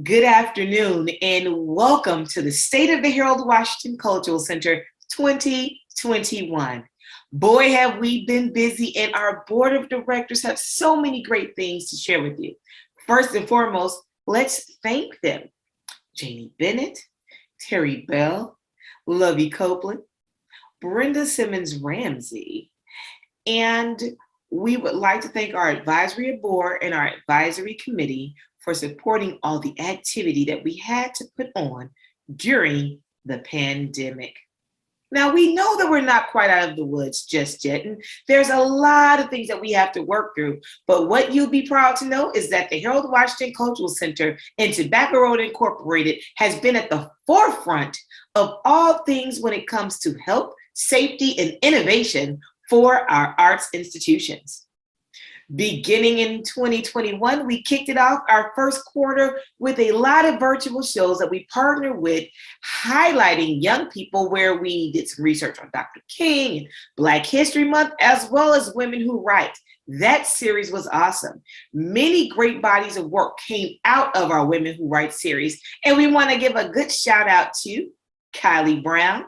Good afternoon and welcome to the State of the Harold Washington Cultural Center 2021. Boy, have we been busy, and our board of directors have so many great things to share with you. First and foremost, let's thank them. Janie Bennett, Terry Bell, Lovey Copeland, Brenda Simmons Ramsey, and we would like to thank our advisory board and our advisory committee for supporting all the activity that we had to put on during the pandemic. Now, we know that we're not quite out of the woods just yet, and there's a lot of things that we have to work through. But what you'll be proud to know is that the Harold Washington Cultural Center and Tobacco Road Incorporated has been at the forefront of all things when it comes to health, safety, and innovation for our arts institutions. Beginning in 2021, we kicked it off our first quarter with a lot of virtual shows that we partnered with, highlighting young people, where we did some research on Dr. King and Black History Month, as well as Women Who Write. That series was awesome. Many great bodies of work came out of our Women Who Write series, and we want to give a good shout out to Kylie Brown,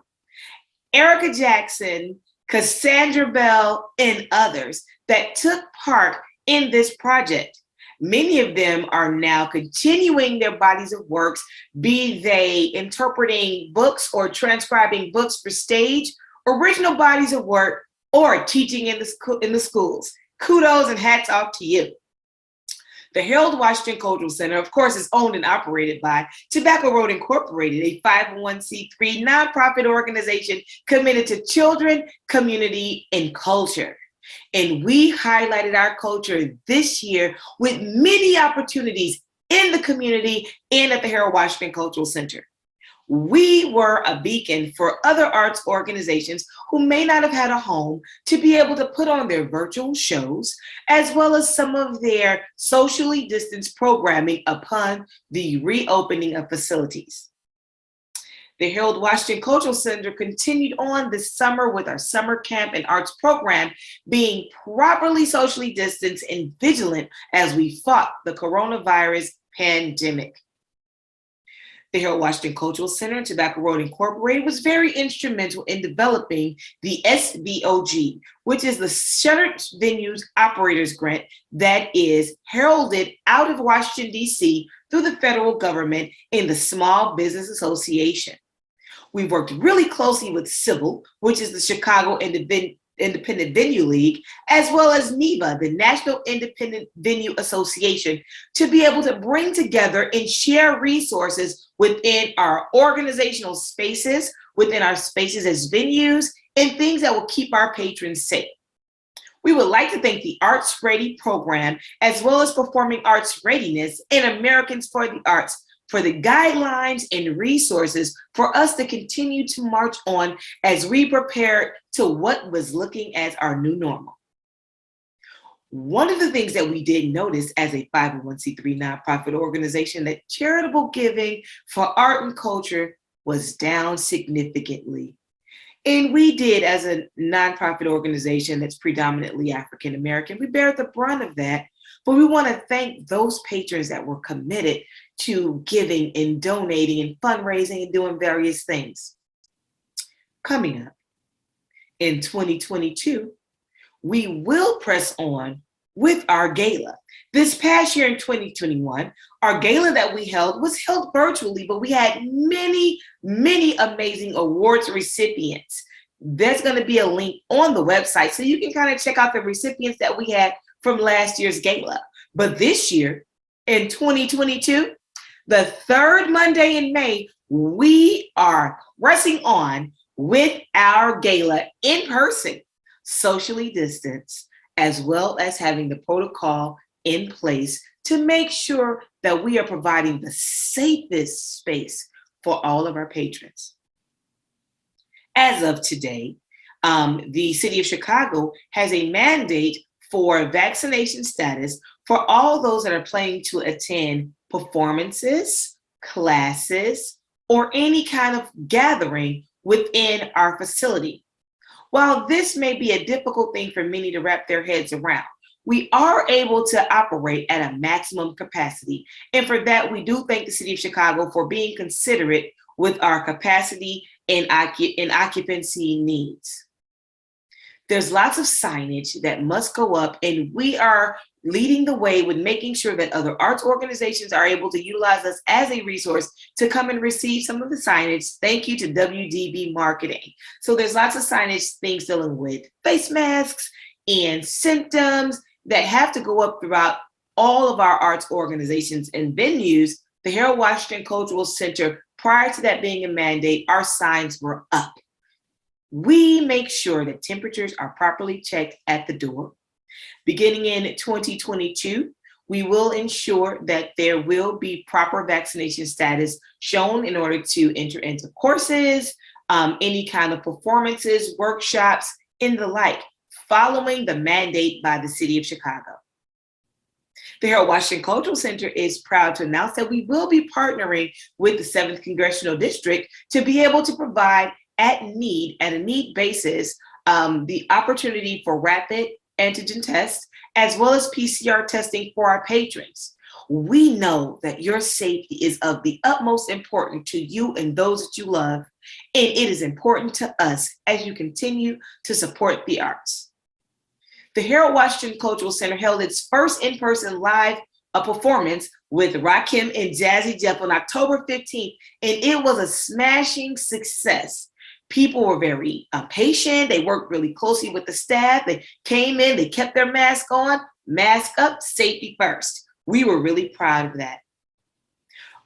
Erica Jackson, Cassandra Bell, and others that took part in this project. Many of them are now continuing their bodies of works, be they interpreting books or transcribing books for stage, original bodies of work, or teaching in the schools. Kudos and hats off to you. The Harold Washington Cultural Center, of course, is owned and operated by Tobacco Road Incorporated, a 501c3 nonprofit organization committed to children, community, and culture. And we highlighted our culture this year with many opportunities in the community and at the Harold Washington Cultural Center. We were a beacon for other arts organizations who may not have had a home to be able to put on their virtual shows, as well as some of their socially distanced programming upon the reopening of facilities. The Harold Washington Cultural Center continued on this summer with our summer camp and arts program, being properly socially distanced and vigilant as we fought the coronavirus pandemic. The Harold Washington Cultural Center and Tobacco Road Incorporated was very instrumental in developing the SVOG, which is the Shuttered Venues Operators Grant that is heralded out of Washington, D.C. through the federal government in the Small Business Association. We worked really closely with CIVIL, which is the Chicago Independent Venue League, as well as NIVA, the National Independent Venue Association, to be able to bring together and share resources within our organizational spaces, within our spaces as venues, and things that will keep our patrons safe. We would like to thank the Arts Ready program, as well as Performing Arts Readiness and Americans for the Arts, for the guidelines and resources for us to continue to march on as we prepare to what was looking as our new normal. One of the things that we did notice as a 501c3 nonprofit organization, that charitable giving for art and culture was down significantly. And we did, as a nonprofit organization that's predominantly African American, we bear the brunt of that. But we want to thank those patrons that were committed to giving and donating and fundraising and doing various things. Coming up in 2022, we will press on with our gala. This past year in 2021, our gala that we held was held virtually, but we had many, many amazing awards recipients. There's going to be a link on the website so you can kind of check out the recipients that we had from last year's gala. But this year, in 2022, the third Monday in May, we are pressing on with our gala in person, socially distanced, as well as having the protocol in place to make sure that we are providing the safest space for all of our patrons. As of today, the city of Chicago has a mandate for vaccination status for all those that are planning to attend performances, classes, or any kind of gathering within our facility. While this may be a difficult thing for many to wrap their heads around, we are able to operate at a maximum capacity. And for that, we do thank the City of Chicago for being considerate with our capacity and occupancy needs. There's lots of signage that must go up, and we are leading the way with making sure that other arts organizations are able to utilize us as a resource to come and receive some of the signage. Thank you to WDB Marketing. So there's lots of signage things dealing with face masks and symptoms that have to go up throughout all of our arts organizations and venues. The Harold Washington Cultural Center, prior to that being a mandate, our signs were up. We make sure that temperatures are properly checked at the door. Beginning in 2022, we will ensure that there will be proper vaccination status shown in order to enter into courses, any kind of performances, workshops, and the like, following the mandate by the City of Chicago. The Harold Washington Cultural Center is proud to announce that we will be partnering with the 7th Congressional District to be able to provide at a need basis, the opportunity for rapid antigen tests, as well as PCR testing for our patrons. We know that your safety is of the utmost importance to you and those that you love, and it is important to us as you continue to support the arts. The Harold Washington Cultural Center held its first in-person live performance with Rakim and Jazzy Jeff on October 15th, and it was a smashing success. People were very patient. They worked really closely with the staff. They came in, they kept their mask on, mask up, safety first. We were really proud of that.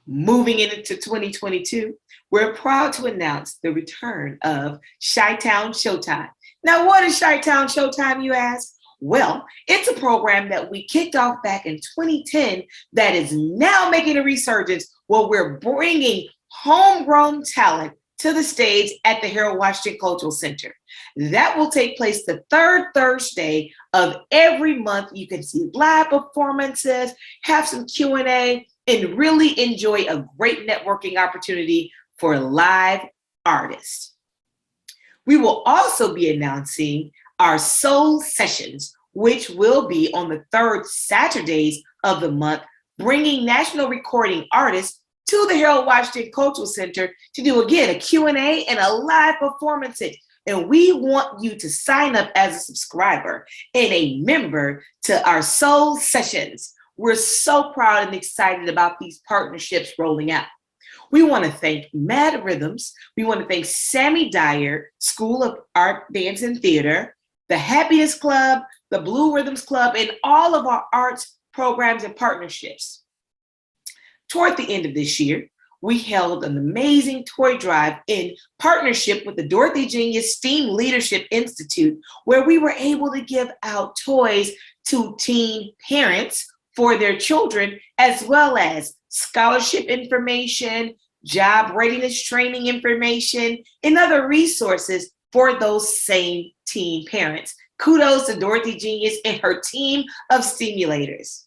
Moving into 2022, we're proud to announce the return of Showtime Showtime. Now, what is Sharktown Showtime, you ask? Well, it's a program that we kicked off back in 2010 that is now making a resurgence where we're bringing homegrown talent to the stage at the Harold Washington Cultural Center. That will take place the third Thursday of every month. You can see live performances, have some Q&A, and really enjoy a great networking opportunity for live artists. We will also be announcing our Soul Sessions, which will be on the third Saturdays of the month, bringing national recording artists to the Harold Washington Cultural Center to do, again, a Q&A and a live performance. And we want you to sign up as a subscriber and a member to our Soul Sessions. We're so proud and excited about these partnerships rolling out. We want to thank Mad Rhythms. We want to thank Sammy Dyer, School of Art, Dance, and Theater, the Happiness Club, the Blue Rhythms Club, and all of our arts programs and partnerships. Toward the end of this year, we held an amazing toy drive in partnership with the Dorothy Genius STEAM Leadership Institute, where we were able to give out toys to teen parents for their children, as well as scholarship information, job readiness training information, and other resources for those same teen parents. Kudos to Dorothy Genius and her team of stimulators.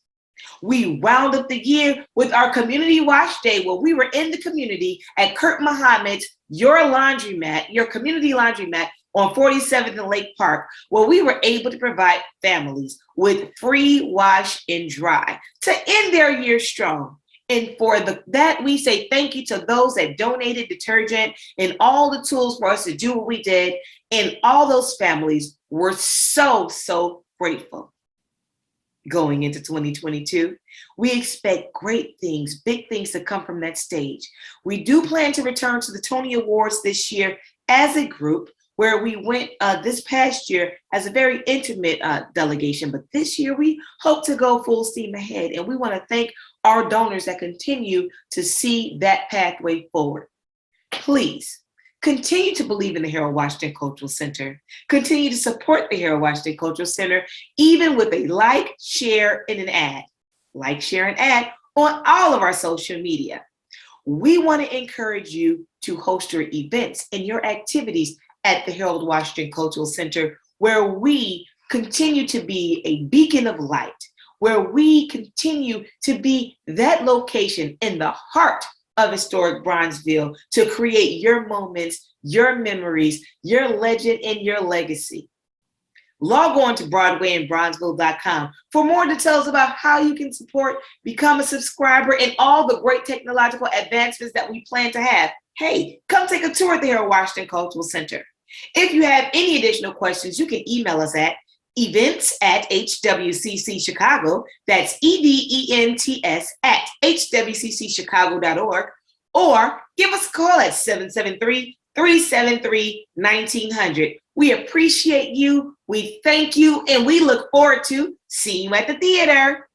We wound up the year with our Community Wash Day, where we were in the community at Kurt Muhammad's Your Community Laundromat on 47th and Lake Park, where we were able to provide families with free wash and dry to end their year strong. And for that, we say thank you to those that donated detergent and all the tools for us to do what we did. And all those families were so, so grateful. Going into 2022, we expect great things, big things to come from that stage. We do plan to return to the Tony Awards this year as a group, where we went this past year as a very intimate delegation. But this year, we hope to go full steam ahead. And we want to thank our donors that continue to see that pathway forward. Please continue to believe in the Harold Washington Cultural Center. Continue to support the Harold Washington Cultural Center, even with a like, share, and an ad. Like, share, and ad on all of our social media. We want to encourage you to host your events and your activities at the Harold Washington Cultural Center, where we continue to be a beacon of light, where we continue to be that location in the heart of historic Bronzeville to create your moments, your memories, your legend, and your legacy. Log on to BroadwayInBronzeville.com for more details about how you can support, become a subscriber, and all the great technological advancements that we plan to have. Hey, come take a tour at the Harold Washington Cultural Center. If you have any additional questions, you can email us at events@hwccchicago, that's events@hwccchicago.org, or give us a call at 773-373-1900. We appreciate you, we thank you, and we look forward to seeing you at the theater.